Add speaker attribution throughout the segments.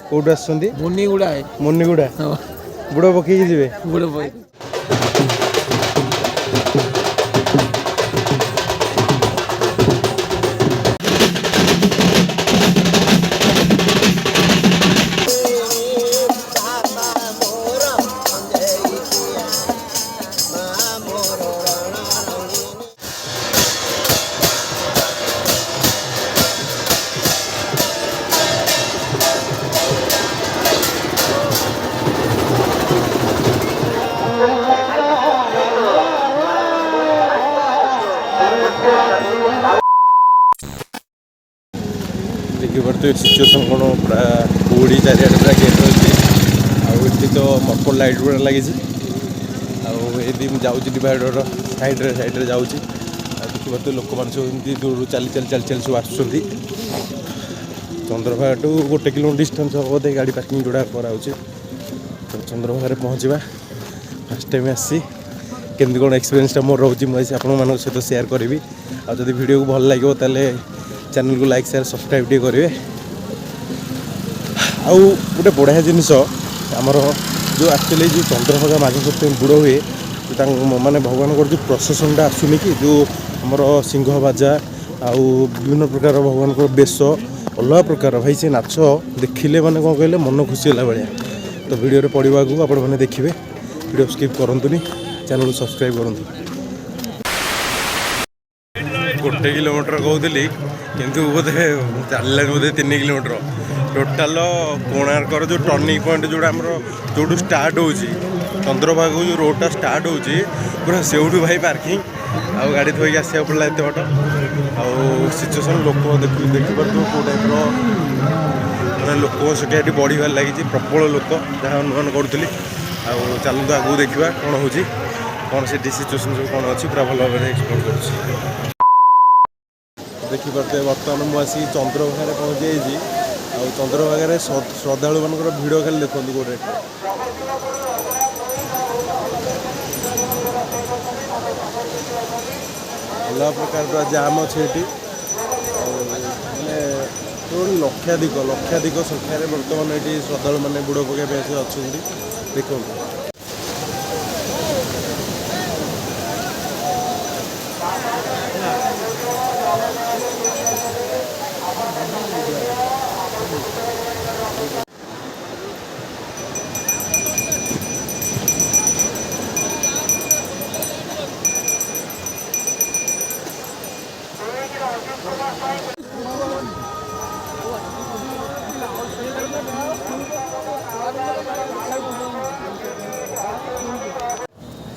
Speaker 1: कोठू आसछन्ती
Speaker 2: मुनिगुड़ा
Speaker 1: मुनिगुड़ा बुड़ पकई जिवे
Speaker 2: बुड़ पकई
Speaker 1: देखिए सिचुएसन कौन पूरा कूड़ी चारिड़े पूरा गेट रही तो मकर लाइट गुड़ा लगी जाऊँ डिवाइडर सैड्रे जाऊँ देखिए लोक मैंने सब एमती दूर चली चली चली चली सब आसुँच चंद्रभागा टू 1 किलोमीटर डिस्टेंस हम बोधे गाड़ी पार्किंग जोड़ा कराऊँच तो चंद्रभागा पहुँचा फास्ट टाइम आसी केमती कौन एक्सपीरियंसटा मोर रोचे मुझे आपण सहित सेयार करी आदि वीडियो को भल लगे ताले चैनल को लाइक शेयर सब्सक्राइब टे करेंगे आउ गोटे बढ़िया जिनस आमर जो एक्चुअली जो चंद्रभागा माघ सप्तमी बुड़ हुए माने भगवान जो प्रसेसनटा आसुनी कि जो आमर सिंह बाजा आउ विभिन्न प्रकार भगवान को बेश अलग प्रकार भाई से नाच देखिले माने कौन कहले मन खुशी होला भाया तो वीडियो पढ़ा को आपण मैंने देखिए वीडियो स्किप करंतुनी चैनल को सब्सक्राइब करंतु 1 किलोमीटर कहूली किंतु बोधे चलला बोधे 3 किलोमीटर टोटाल कोणार्कर जो टर्निंग पॉइंट जो जो स्टार्ट हो चंद्रभागा जो रोडटा स्टार्ट हो पूरा से भाई पार्किंग आउ गाड़ी थोक आसा पड़ा एत बाट आउ सिचुएसन लोक देखिपे कौ टाइप मैंने लोक संख्या ये बढ़ार लगी प्रबल लोक जहाँ अनुमान करूँ आउ चलते आगू देखा कौन हो कौन से सिचुएसन सब कौन अच्छी पूरा भल भाव एक्सप्लोर कर देखिपे बर्तमान मुझे चंद्रभागा पहुँची जाइए चंद्रभागा श्रद्धालु मान भिड़ खाली देखते गोटे अलग प्रकार पूरा जाम अच्छे मैंने लक्षाधिक संख्यार बर्तमान ये श्रद्धालु मैंने बुड़ पकाइए अच्छा देखो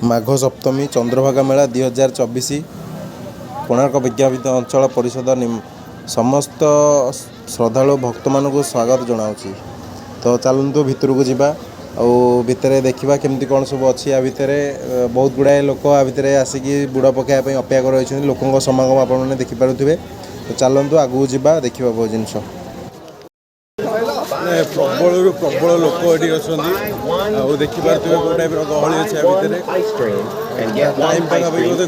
Speaker 1: माघ सप्तमी चंद्रभागा मेला 2024 कोणार्क विज्ञापित अंचल परिषद समस्त श्रद्धालु भक्त मानक स्वागत जनाऊँगी तो चलतु भितर को जावा भितर देखा केमती कौन सब अच्छी या भितर बहुत गुड़ाए लोक आ भितर आसिकी बुड़ पकाइवाई अपेक्षा कर रही लोकों समागम आपने देखिपे तो चलतु आगू जावा देखा बहुत जिनस प्रबल प्रबल लोक ये अच्छा देखिपे कौ टाइप गहली अच्छे टाइम पाखापाखि बोधे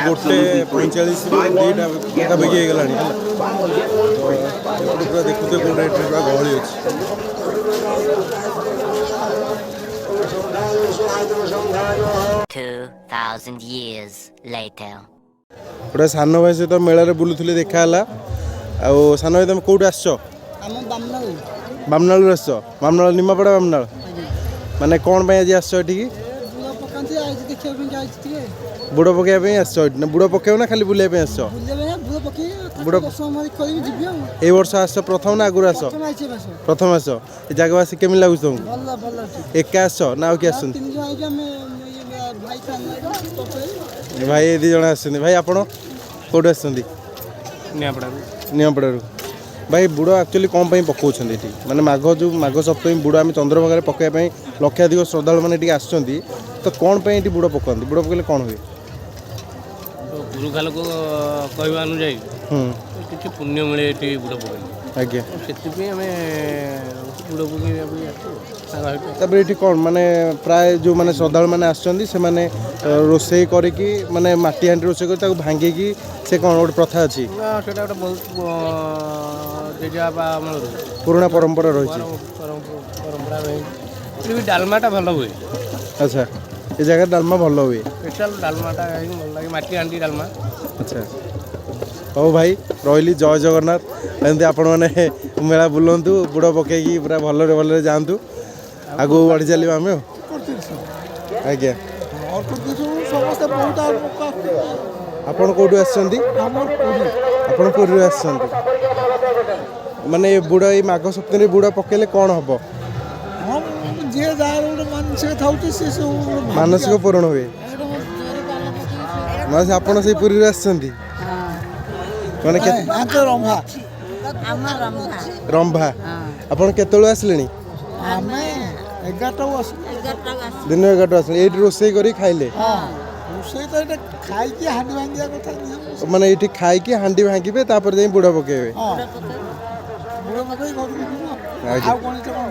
Speaker 1: 1:45 2टा पाखापाखि होगा पूरा देखुए कौ टाइप पूरा गहली अच्छे गोटे सान भाई सहित मेला बुलूली देखा सान भाई तुम कौट आस बामनालू आस बामनाल निमापड़ा बामनाल माने कौन आज आस बुड़ पकाइवाई आस बुड़ पकेब ना खाली बुलाइवाई आस ए वर्ष आस प्रथम ना आगुरी आस प्रथम आस जगह आस केमी लगुच तुमको एका आस ना आउ किए आस भाई ये 2 जन आस भाई आप कौट आस निमापड़ा भाई बुड़ एक्चुअली कौन पकाउं माने माघ सप्तमी बुड़ आम चंद्रभागा पकाइवाई लक्षाधिक श्रद्धालु मैंने आस तो कौन ये बुड़ पकाते बुड़ पकड़े कौन हुए
Speaker 2: गुरुखा लोक कहवा अनुजाई किसी पुण्य मिले बुड़ पकड़
Speaker 1: आज्ञा
Speaker 2: से आम बुड़
Speaker 1: तापर ये कौन माने प्राय जो माने श्रद्धालु मैंने आसने रोषे करी माने माटी हांडी रोषे कर भांगी से कौन गोटे प्रथा अच्छी
Speaker 2: बहुत
Speaker 1: पुराना परंपरा रही
Speaker 2: परंपरा रही डालमाटा भल हुए।
Speaker 1: अच्छा ये जगह डालमा भल हुए
Speaker 2: स्पेशल डालमाटा भल लगे माटी हांडी डालमा।
Speaker 1: अच्छा हौ भाई रही जय जगन्नाथ एमती आपण मैंने मेला बुलंतु बुड़ पकईकि पूरा भलरे भलरे जातु आगु बढ़ी चल आम आज्ञा आपण कौटू आसछंती आपण पुरी आसछंती माने बुड़ ये माघ सप्तमी बुड़ पकेले कौन हम मानसिक पूरण हुए माने आपण से पुरी आसछंती माने रंभा आपण केतळु आसलेनी दिन 11 आसले एठी रोसई करी खाइले माने एठी खाई कि हांडी भांगीबे तापर जाई बुड़ा पकेबे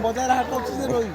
Speaker 2: बजार हाट अछि जे रोई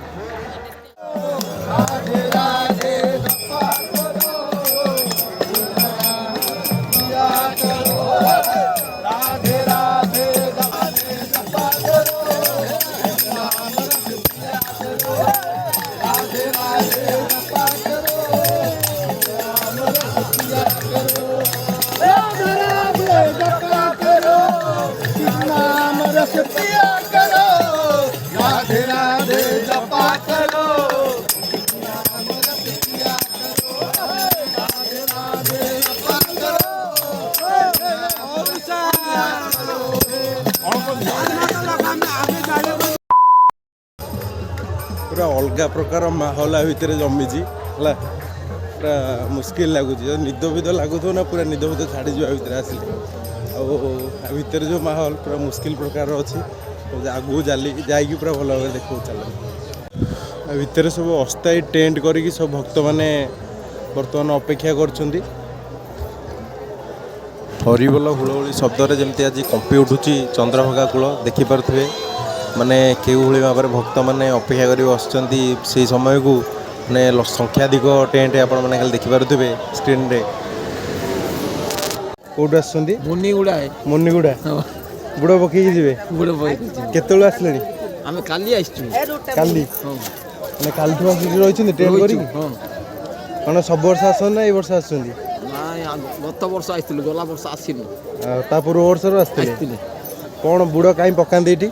Speaker 1: पूरा अलग प्रकार माहौल भितर जमी है पूरा मुस्किल लगुच निद विद लगुथ ना पूरा निद विद छाड़ी जा भितर आसिले भितर जो माहौल पूरा मुस्किल प्रकार अच्छी आगू जाली जाकि पूरा भल भाव देखो चल भितर सब अस्थायी टेंट करी सब भक्त मैंने बर्तमान अपेक्षा कर हरिबोल हुलहुली शब्द जमती आज कंपी उठुची चंद्रभागा कूल देखिपे माने केउ भाव में भक्त मैंने अपेक्षा कर बसुँच से समय को मैंने संख्याधिक टेंट आपण मैंने खाली देखिपे स्क्रीन रे कौट
Speaker 2: मुनिगुड़ा
Speaker 1: मुनिगुड़ा बुड़ पकई जी
Speaker 2: बुड़
Speaker 1: केतु आसले
Speaker 2: आम काली
Speaker 1: काली मैंने काली रही टेंट कर सब वर्ष आसन ना ये वर्ष आस
Speaker 2: गत वर्ष आसलु गला वर्ष आसनु
Speaker 1: पूर्व वर्ष आसते कौन बुड़ कहीं पकाते ये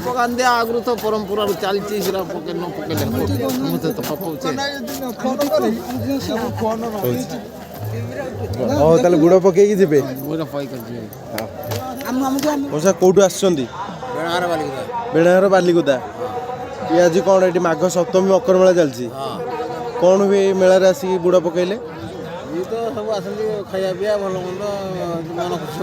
Speaker 2: पकाते आगु तो परंपरा चलती पके न पकेले मत तो पकाउछे
Speaker 1: ताले गुड़ पकईकि जी
Speaker 2: बुड़ पकई
Speaker 1: वर्षा कौटू आसुँच बेड़ार बालिकुदा ये आज कौन ये माघ सप्तमी मकर मेला चलती कौन हुए मेला आसिक बुड़ पकईले
Speaker 2: तो सब आसती खाया पिया भल मंद मन खुशी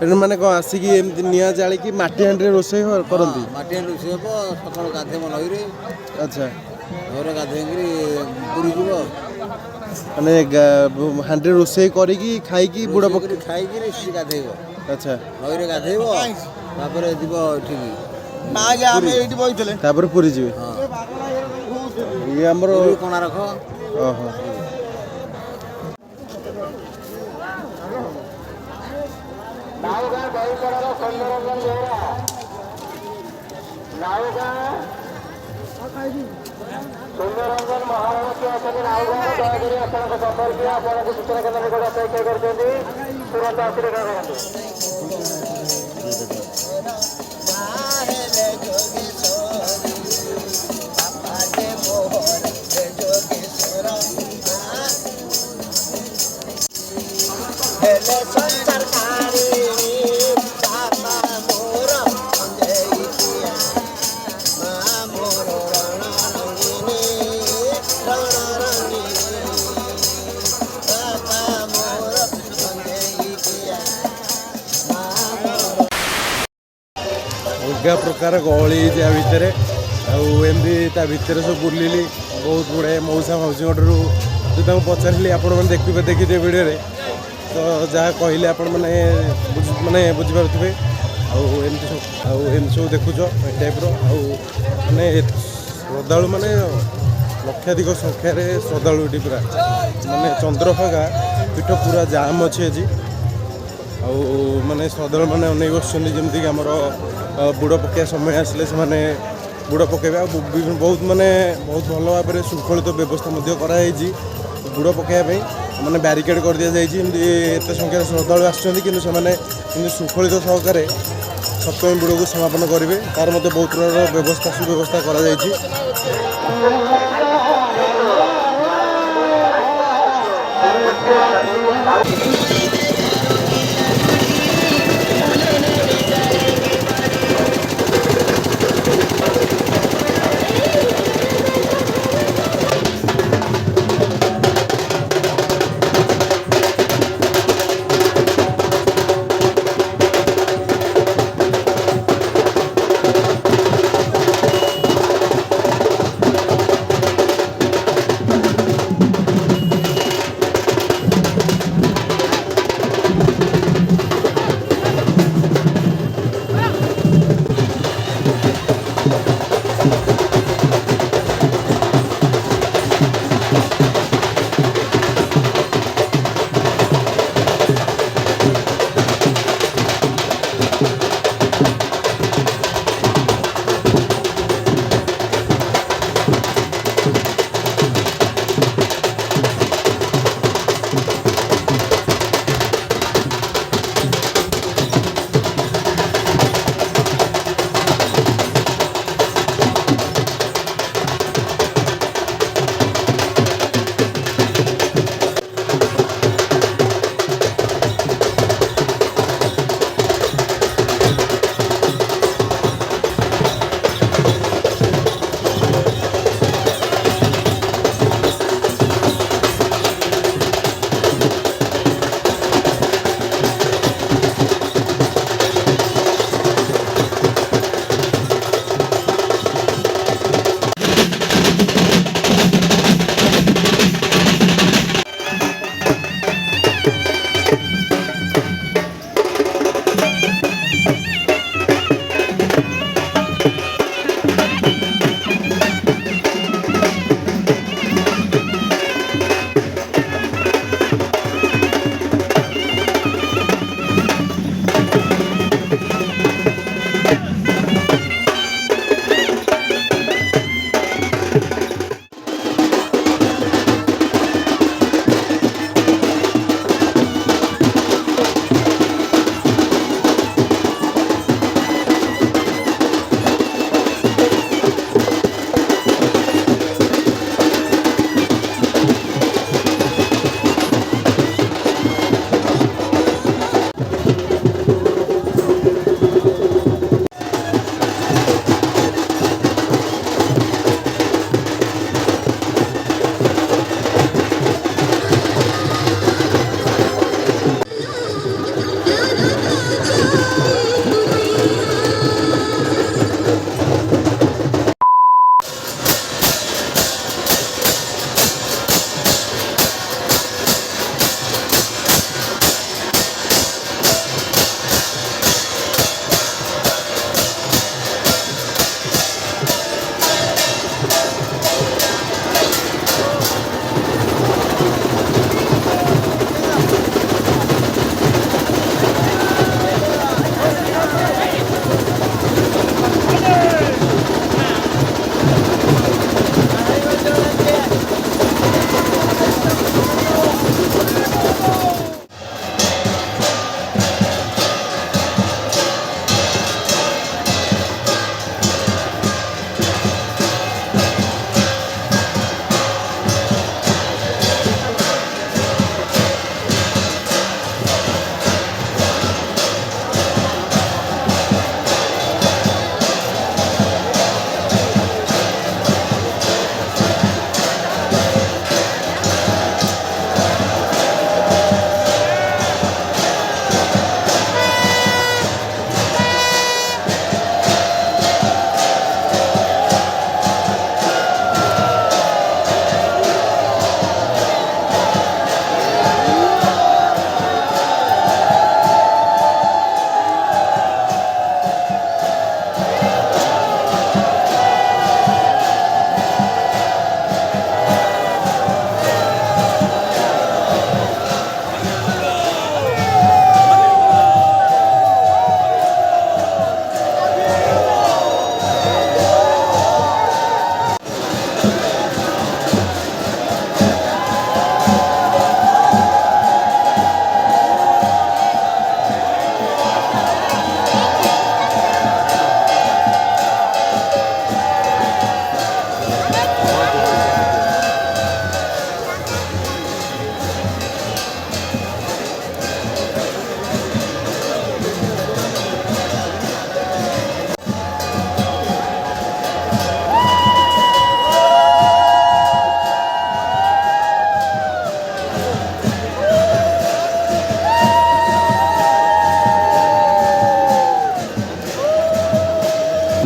Speaker 2: हो
Speaker 1: मैंने कौन आसिक निआ जाली कि माटी हांडी रोषे करती
Speaker 2: माटी हांडी रोषे हम सकाल गाधे नईरे
Speaker 1: अच्छा
Speaker 2: नईरे गाधे पूरी जीव
Speaker 1: माने हांडी रोषे करी खाई बुड़ पकई
Speaker 2: खाई गाधेब
Speaker 1: अच्छा
Speaker 2: नईरे गाधेब जीव
Speaker 1: तापर पूरी जी ये आमर
Speaker 2: कोणार्क
Speaker 1: ओहो
Speaker 3: सुंदररंजन महाराष्ट्र असेल नावगाव दयागिरी आपण संपर्क आपण सूचना केंद्र निकट अपेक्षा करते तुरंत आश्रय करते
Speaker 1: अलग प्रकार गहली भितर आमती भितर सब बुलिली बहुत गुड़ाए मौसा मौसी ठारू जो पचारि आपण मैंने देखिए वीडियो तो जहाँ कहले आपण मैंने बुझीपे एमती सब देखुच ए टाइप्र आने श्रद्धालु माने लक्षाधिक संख्यार श्रद्धालु ये पूरा माने चंद्रभागा पीठ पूरा जाम अच्छे आज माने श्रद्धालु मैंने अनेक बसुँच जमीक आमर बुड़ पकड़ा समय आसिले से बुड़ पकेबा बहुत माने बहुत भल भाव में शृंखलित व्यवस्था कराई बुड़ पकड़ापी माने ब्यारिकेड कर दि जाए एत संख्यार श्रद्धालु आसुँच शृंखलित सहकार सप्तमी बुड़ को समापन करेंगे तार मध्य बहुत प्रकार व्यवस्था सुव्यवस्था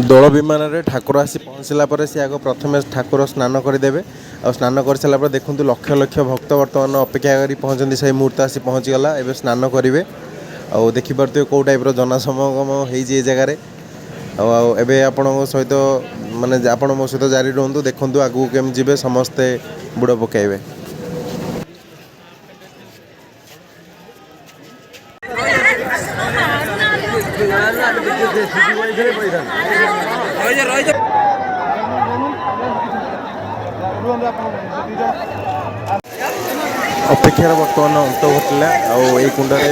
Speaker 1: ଦୋଳ ବିମାନରେ ଠାକୁର ଆସି ପହଞ୍ଚିଲା ପରେ ସେ ଆଗ ପ୍ରଥମେ ଠାକୁର ସ୍ନାନ କରିଦେବେ। ଆଉ ସ୍ନାନ କରିସାରିଲା ପରେ ଦେଖନ୍ତୁ ଲକ୍ଷ ଲକ୍ଷ ଭକ୍ତ ବର୍ତ୍ତମାନ ଅପେକ୍ଷା କରି ପହଞ୍ଚନ୍ତି, ସେଇ ମୁହୂର୍ତ୍ତ ଆସି ପହଞ୍ଚିଗଲା। ଏବେ ସ୍ନାନ କରିବେ। ଆଉ ଦେଖିପାରୁଥିବେ କେଉଁ ଟାଇପ୍ର ଜନସମାଗମ ହେଇଛି ଏ ଜାଗାରେ। ଆଉ ଏବେ ଆପଣଙ୍କ ସହିତ ମାନେ ଆପଣ ମୋ ସହିତ ଜାରି ରୁହନ୍ତୁ, ଦେଖନ୍ତୁ ଆଗକୁ କେମିତି ଯିବେ, ସମସ୍ତେ ବୁଡ଼ ପକାଇବେ। ଅପେକ୍ଷାର ବର୍ତ୍ତମାନ ଅନ୍ତ ଘଟିଲା। ଆଉ ଏଇ କୁଣ୍ଡରେ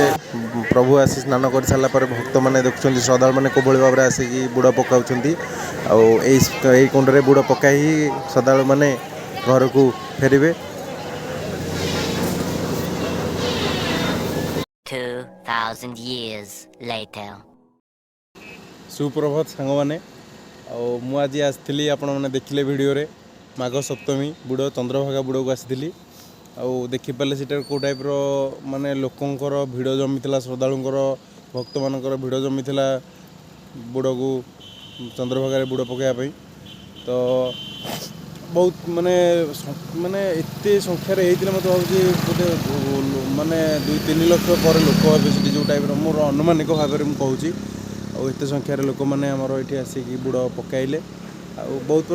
Speaker 1: ପ୍ରଭୁ ଆସି ସ୍ନାନ କରିସାରିଲା ପରେ ଭକ୍ତମାନେ ଦେଖୁଛନ୍ତି, ଶ୍ରଦ୍ଧାଳୁମାନେ କୋଭଳି ଭାବରେ ଆସିକି ବୁଡ଼ ପକାଉଛନ୍ତି। ଆଉ ଏଇ କୁଣ୍ଡରେ ବୁଡ଼ ପକାଇ ଶ୍ରଦ୍ଧାଳୁମାନେ ଘରକୁ ଫେରିବେ।
Speaker 4: 2000 years later.
Speaker 1: ସୁପ୍ରଭାତ ସାଙ୍ଗମାନେ। ଆଉ ମୁଁ ଆଜି ଆସିଥିଲି, ଆପଣମାନେ ଦେଖିଲେ ଭିଡ଼ିଓରେ, ମାଘ ସପ୍ତମୀ ବୁଡ଼ ଚନ୍ଦ୍ରଭାଗା ବୁଡ଼କୁ ଆସିଥିଲି। ଆଉ ଦେଖିପାରିଲେ ସେଠାରେ କେଉଁ ଟାଇପ୍ର ମାନେ ଲୋକଙ୍କର ଭିଡ଼ ଜମିଥିଲା, ଶ୍ରଦ୍ଧାଳୁଙ୍କର ଭକ୍ତମାନଙ୍କର ଭିଡ଼ ଜମିଥିଲା ବୁଡ଼କୁ ଚନ୍ଦ୍ରଭାଗାରେ ବୁଡ଼ ପକାଇବା ପାଇଁ। ତ ବହୁତ ମାନେ ଏତେ ସଂଖ୍ୟାରେ ହେଇଥିଲେ ମୋତେ ଭାବୁଛି ବୋଧେ ମାନେ 2-3 ଲକ୍ଷ ପରେ ଲୋକ ହେବେ ସେଠି, ଯେଉଁ ଟାଇପ୍ର ମୋର ଅନୁମାନିକ ଭାବରେ ମୁଁ କହୁଛି। ଆଉ ଏତେ ସଂଖ୍ୟାରେ ଲୋକମାନେ ଆମର ଏଠି ଆସିକି ବୁଡ଼ ପକାଇଲେ। ଆଉ ବହୁତ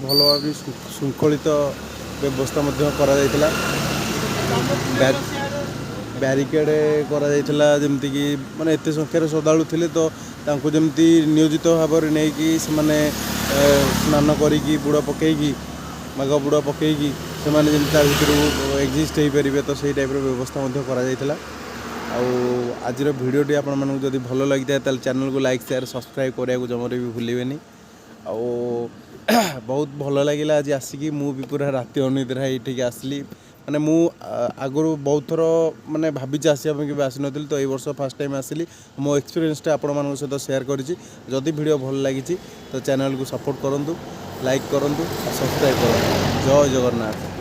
Speaker 1: ଭଲ ଭାବରେ ଶୃଙ୍ଖଳିତ ବ୍ୟବସ୍ଥା ମଧ୍ୟ କରାଯାଇଥିଲା। ବ୍ୟାରିକେଡ଼ କରାଯାଇଥିଲା, ଯେମିତିକି ମାନେ ଏତେ ସଂଖ୍ୟାରେ ଶ୍ରଦ୍ଧାଳୁ ଥିଲେ ତ ତାଙ୍କୁ ଯେମିତି ନିୟୋଜିତ ଭାବରେ ନେଇକି ସେମାନେ ସ୍ନାନ କରିକି ବୁଡ଼ ପକାଇକି ମାଘ ବୁଡ଼ ପକାଇକି ସେମାନେ ଯେମିତି ତା ଭିତରୁ ଏକ୍ଜିଷ୍ଟ ହେଇପାରିବେ, ତ ସେଇ ଟାଇପ୍ର ବ୍ୟବସ୍ଥା ମଧ୍ୟ କରାଯାଇଥିଲା। ଆଉ ଆଜିର ଭିଡ଼ିଓଟି ଆପଣମାନଙ୍କୁ ଯଦି ଭଲ ଲାଗିଥାଏ ତାହେଲେ ଚ୍ୟାନେଲକୁ ଲାଇକ୍, ସେୟାର, ସବସ୍କ୍ରାଇବ୍ କରିବାକୁ ଜମାରେ ବି ଭୁଲିବେନି। ଆଉ ବହୁତ ଭଲ ଲାଗିଲା ଆଜି ଆସିକି। ମୁଁ ବି ପୁରା ରାତି ଅନିଦ୍ରା ଏଇଠିକି ଆସିଲି। ମାନେ ମୁଁ ଆଗରୁ ବହୁତ ଥର ମାନେ ଭାବିଛି ଆସିବା ପାଇଁ, କେବେ ଆସିନଥିଲି। ତ ଏଇ ବର୍ଷ ଫାର୍ଷ୍ଟ ଟାଇମ୍ ଆସିଲି। ମୋ ଏକ୍ସପିରିଏନ୍ସଟା ଆପଣମାନଙ୍କ ସହିତ ସେୟାର କରିଛି। ଯଦି ଭିଡ଼ିଓ ଭଲ ଲାଗିଛି ତ ଚ୍ୟାନେଲକୁ ସପୋର୍ଟ କରନ୍ତୁ, ଲାଇକ୍ କରନ୍ତୁ, ସବସ୍କ୍ରାଇବ୍ କରନ୍ତୁ। ଜୟ ଜଗନ୍ନାଥ।